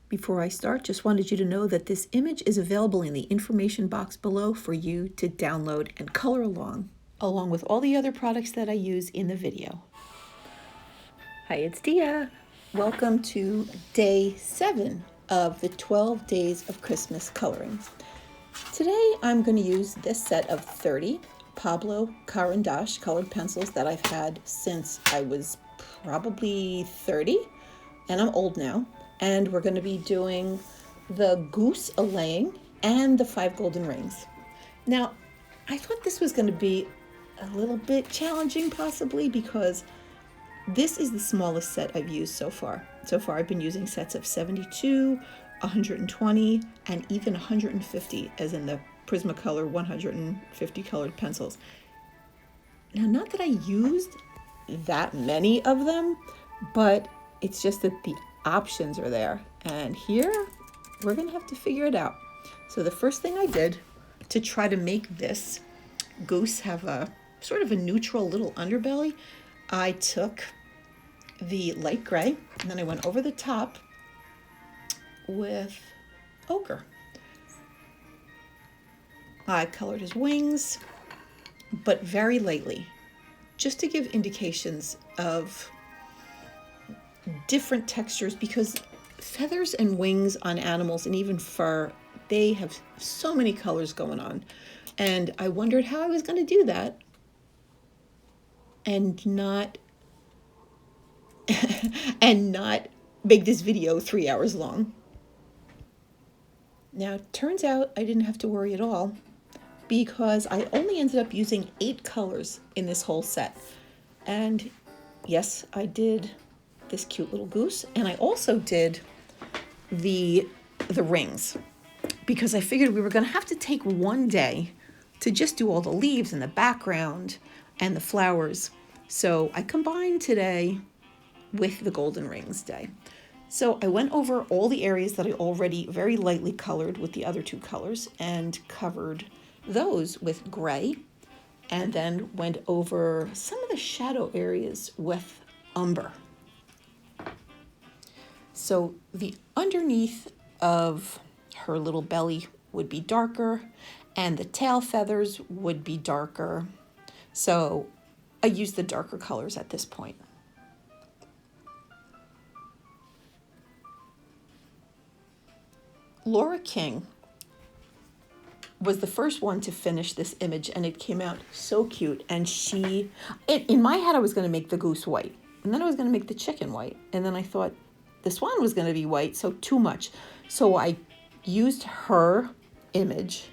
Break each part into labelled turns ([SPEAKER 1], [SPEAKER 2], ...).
[SPEAKER 1] Before I start, just wanted you to know that this image is available in the information box below for you to download and color along with all the other products that I use in the video. Hi, it's Dia. Welcome to day 7 of the 12 days of Christmas coloring. Today I'm going to use this set of 30 Pablo Carandache colored pencils that I've had since I was probably 30, and I'm old now. And we're going to be doing the goose allaying and the 5 golden rings. Now, I thought this was going to be a little bit challenging possibly because this is the smallest set I've used so far. So far I've been using sets of 72, 120, and even 150, as in the Prismacolor 150 colored pencils. Now, not that I used that many of them, but it's just that the options are there, and here we're gonna have to figure it out. So the first thing I did to try to make this goose have a sort of a neutral little underbelly, I took the light gray and then I went over the top with ochre. I colored his wings, but very lightly, just to give indications of different textures, because feathers and wings on animals and even fur, they have so many colors going on. And I wondered how I was going to do that and not make this video 3 hours long. Now, it turns out I didn't have to worry at all, because I only ended up using 8 colors in this whole set. And yes, I did this cute little goose, and I also did the rings, because I figured we were going to have to take one day to just do all the leaves and the background and the flowers. So I combined today with the golden rings day. So I went over all the areas that I already very lightly colored with the other 2 colors and covered those with gray, and then went over some of the shadow areas with umber. So the underneath of her little belly would be darker, and the tail feathers would be darker. So I used the darker colors at this point. Laura King was the first one to finish this image, and it came out so cute. And in my head, I was going to make the goose white, and then I was going to make the chicken white, and then I thought the swan was going to be white, so too much. So I used her image,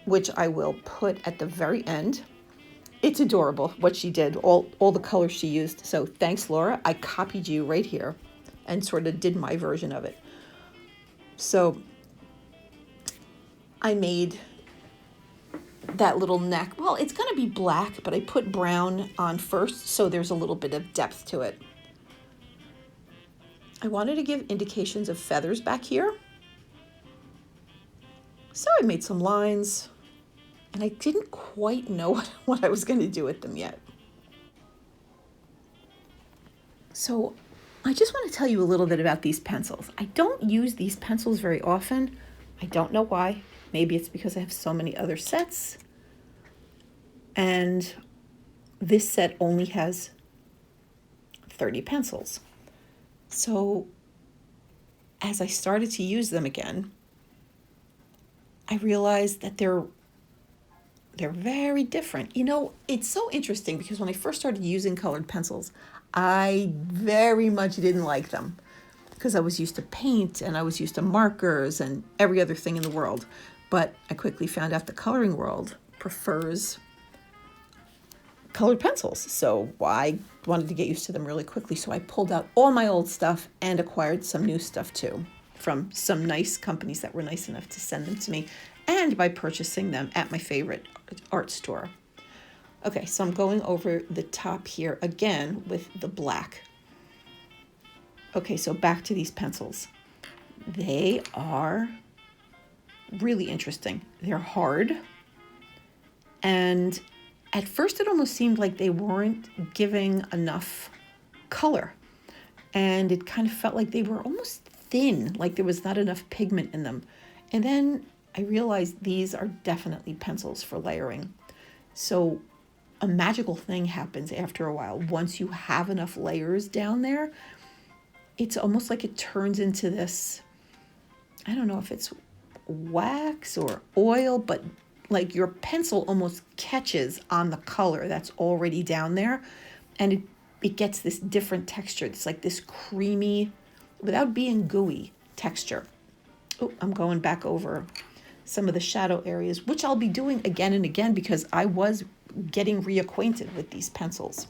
[SPEAKER 1] which I will put at the very end. It's adorable what she did, all the colors she used. So thanks, Laura. I copied you right here and sort of did my version of it. So I made that little neck. Well, it's going to be black, but I put brown on first, so there's a little bit of depth to it. I wanted to give indications of feathers back here. So I made some lines, and I didn't quite know what I was going to do with them yet. So I just want to tell you a little bit about these pencils. I don't use these pencils very often. I don't know why. Maybe it's because I have so many other sets. And this set only has 30 pencils. So as I started to use them again, I realized that they're very different. You know, it's so interesting because when I first started using colored pencils, I very much didn't like them because I was used to paint and I was used to markers and every other thing in the world. But I quickly found out the coloring world prefers colored pencils. So I wanted to get used to them really quickly. So I pulled out all my old stuff and acquired some new stuff too, from some nice companies that were nice enough to send them to me, and by purchasing them at my favorite art store. Okay, so I'm going over the top here again with the black. Okay, so back to these pencils. They are really interesting. They're hard, and at first it almost seemed like they weren't giving enough color, and it kind of felt like they were almost thin, like there was not enough pigment in them. And then I realized these are definitely pencils for layering. So a magical thing happens after a while. Once you have enough layers down there, it's almost like it turns into this, I don't know if it's wax or oil, but like your pencil almost catches on the color that's already down there, and it gets this different texture. It's like this creamy, without being gooey texture. Oh, I'm going back over some of the shadow areas, which I'll be doing again and again because I was getting reacquainted with these pencils.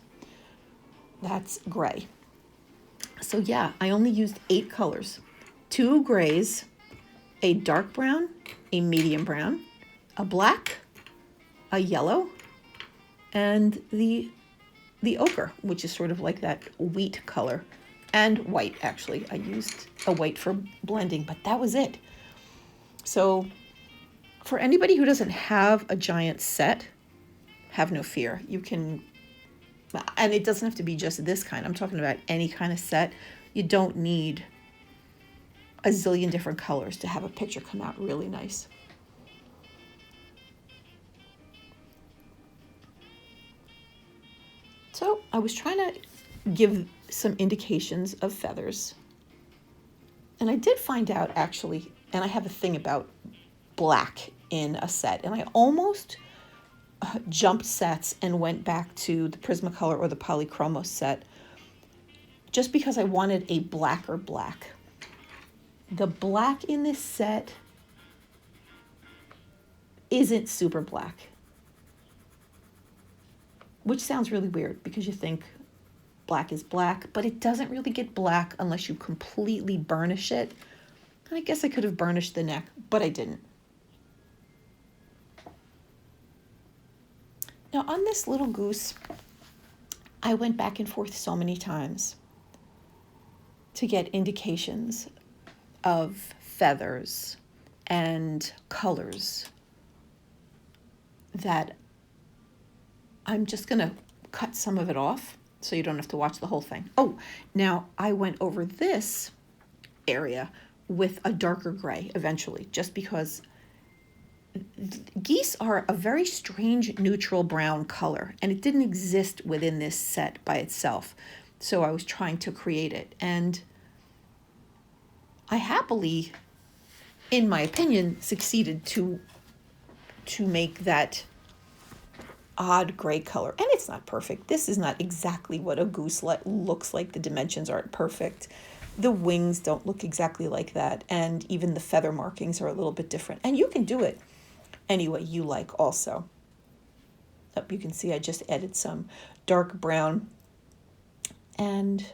[SPEAKER 1] That's gray. So yeah, I only used 8 colors, 2 grays, a dark brown, a medium brown, a black, a yellow, and the ochre, which is sort of like that wheat color, and white. Actually, I used a white for blending, but that was it. So for anybody who doesn't have a giant set, have no fear. You can, and it doesn't have to be just this kind. I'm talking about any kind of set. You don't need a zillion different colors to have a picture come out really nice. So I was trying to give some indications of feathers. And I did find out actually, and I have a thing about black in a set, and I almost jumped sets and went back to the Prismacolor or the Polychromos set just because I wanted a blacker black. The black in this set isn't super black, which sounds really weird because you think black is black, but it doesn't really get black unless you completely burnish it. And I guess I could have burnished the neck, but I didn't. Now on this little goose, I went back and forth so many times to get indications of feathers and colors that I'm just gonna cut some of it off so you don't have to watch the whole thing. Oh, now I went over this area with a darker gray eventually, just because geese are a very strange neutral brown color, and it didn't exist within this set by itself. So I was trying to create it, and I happily, in my opinion, succeeded to make that odd gray color. And it's not perfect. This is not exactly what a goose looks like. The dimensions aren't perfect. The wings don't look exactly like that. And even the feather markings are a little bit different. And you can do it any way you like also. You can see I just added some dark brown and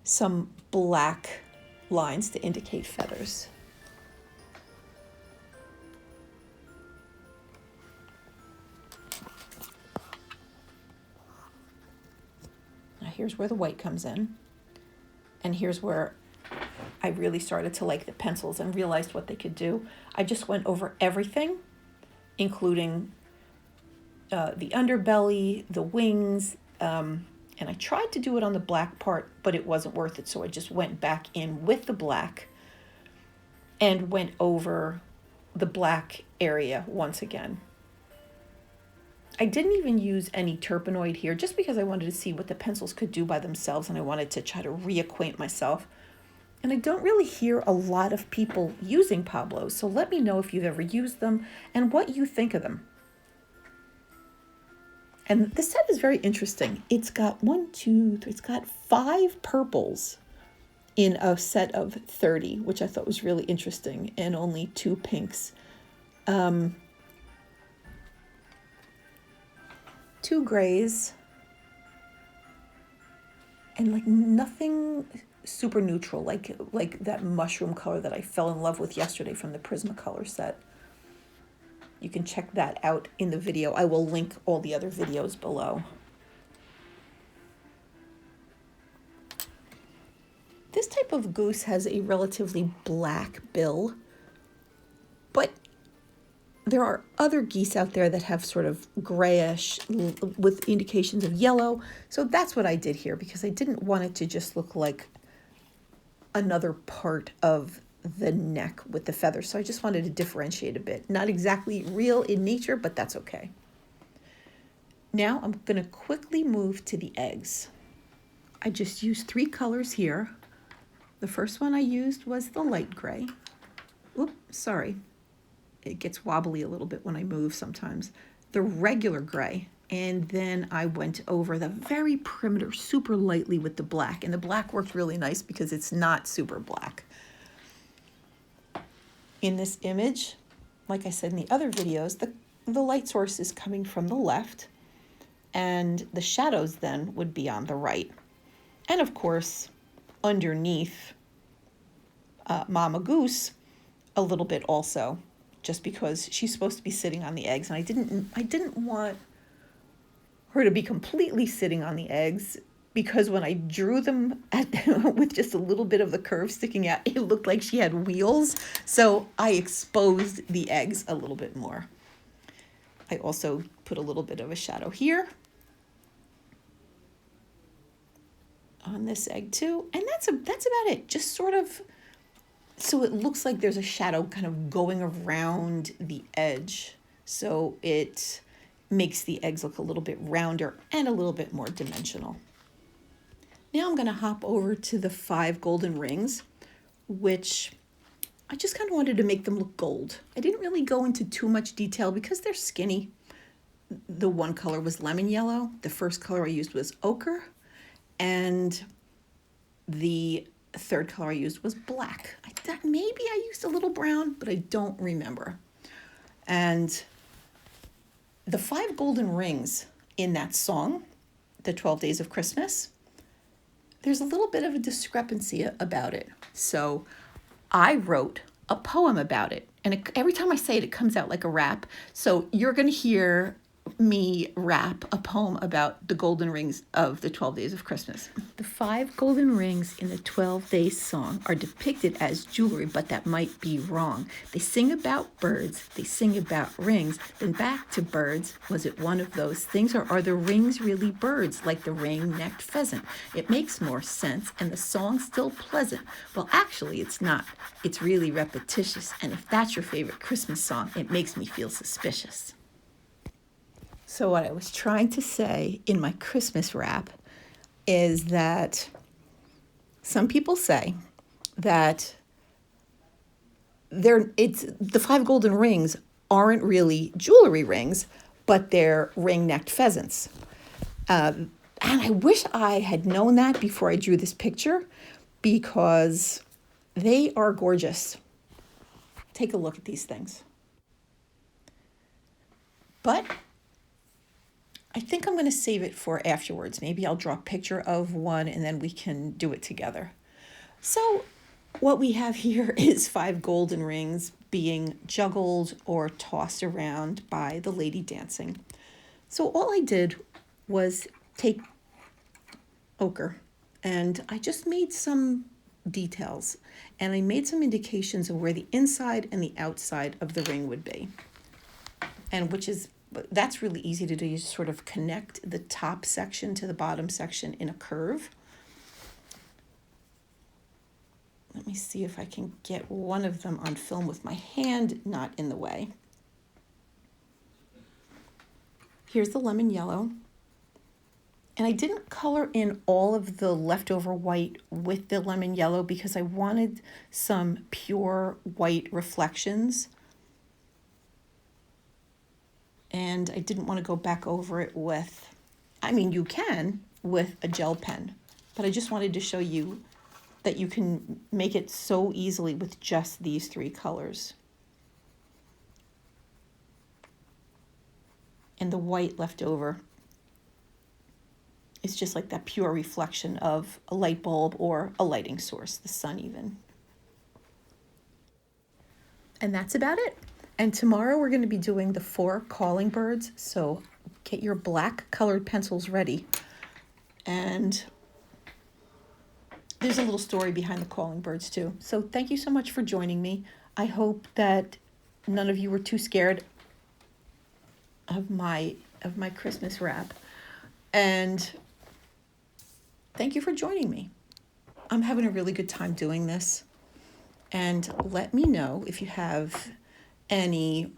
[SPEAKER 1] some black lines to indicate feathers. Now here's where the white comes in, and here's where I really started to like the pencils and realized what they could do. I just went over everything, including the underbelly, the wings, and I tried to do it on the black part, but it wasn't worth it. So I just went back in with the black and went over the black area once again. I didn't even use any turpenoid here just because I wanted to see what the pencils could do by themselves, and I wanted to try to reacquaint myself. And I don't really hear a lot of people using Pablos, so let me know if you've ever used them and what you think of them. And the set is very interesting. It's got it's got 5 purples in a set of 30, which I thought was really interesting, and only 2 pinks. 2 grays, and like nothing super neutral, like that mushroom color that I fell in love with yesterday from the Prismacolor set. You can check that out in the video. I will link all the other videos below. This type of goose has a relatively black bill, but there are other geese out there that have sort of grayish with indications of yellow. So that's what I did here, because I didn't want it to just look like another part of the neck with the feathers. So I just wanted to differentiate a bit. Not exactly real in nature, but that's okay. Now I'm going to quickly move to the eggs. I just used 3 colors here. The first one I used was the light gray. Oops, sorry. It gets wobbly a little bit when I move sometimes. The regular gray. And then I went over the very perimeter super lightly with the black. And the black worked really nice because it's not super black. In this image, like I said in the other videos, the light source is coming from the left. And the shadows then would be on the right. And of course, underneath Mama Goose, a little bit also, just because she's supposed to be sitting on the eggs. And I didn't want her to be completely sitting on the eggs, because when I drew them with just a little bit of the curve sticking out, it looked like she had wheels. So I exposed the eggs a little bit more. I also put a little bit of a shadow here on this egg too. And that's about it. Just sort of, so it looks like there's a shadow kind of going around the edge. So it makes the eggs look a little bit rounder and a little bit more dimensional. Now I'm going to hop over to the 5 golden rings, which I just kind of wanted to make them look gold. I didn't really go into too much detail because they're skinny. The one color was lemon yellow. The first color I used was ochre. And the third color I used was black. I thought maybe I used a little brown, but I don't remember. And the 5 golden rings in that song, The 12 Days of Christmas, there's a little bit of a discrepancy about it. So I wrote a poem about it. And every time I say it, it comes out like a rap. So you're going to hear me rap a poem about the golden rings of the 12 Days of Christmas. The 5 golden rings in the 12 Days song are depicted as jewelry, but that might be wrong. They sing about birds, they sing about rings, then back to birds. Was it one of those things, or are the rings really birds, like the ring-necked pheasant? It makes more sense, and the song's still pleasant. Well, actually, it's not. It's really repetitious, and if that's your favorite Christmas song, it makes me feel suspicious. So what I was trying to say in my Christmas rap is that some people say that the 5 golden rings aren't really jewelry rings, but they're ring-necked pheasants. And I wish I had known that before I drew this picture, because they are gorgeous. Take a look at these things. But I think I'm going to save it for afterwards. Maybe I'll draw a picture of one and then we can do it together. So what we have here is 5 golden rings being juggled or tossed around by the lady dancing. So all I did was take ochre and I just made some details, and I made some indications of where the inside and the outside of the ring would be. And that's really easy to do. You just sort of connect the top section to the bottom section in a curve. Let me see if I can get one of them on film with my hand not in the way. Here's the lemon yellow. And I didn't color in all of the leftover white with the lemon yellow because I wanted some pure white reflections. And I didn't want to go back over it with, you can with a gel pen, but I just wanted to show you that you can make it so easily with just these 3 colors. And the white left over is just like that pure reflection of a light bulb or a lighting source, the sun even. And that's about it. And tomorrow we're going to be doing the 4 calling birds. So get your black colored pencils ready. And there's a little story behind the calling birds too. So thank you so much for joining me. I hope that none of you were too scared of my Christmas wrap. And thank you for joining me. I'm having a really good time doing this. And let me know if you have any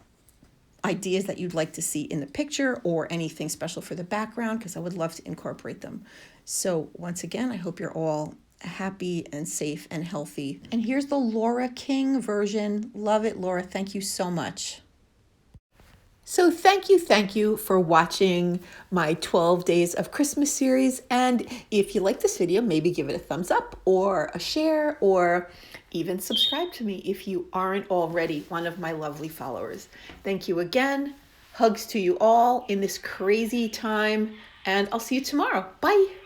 [SPEAKER 1] ideas that you'd like to see in the picture or anything special for the background, because I would love to incorporate them. So once again, I hope you're all happy and safe and healthy. And here's the Laura King version. Love it, Laura. Thank you so much. So thank you for watching my 12 Days of Christmas series. And if you like this video, maybe give it a thumbs up or a share, or even subscribe to me if you aren't already one of my lovely followers. Thank you again. Hugs to you all in this crazy time, and I'll see you tomorrow. Bye.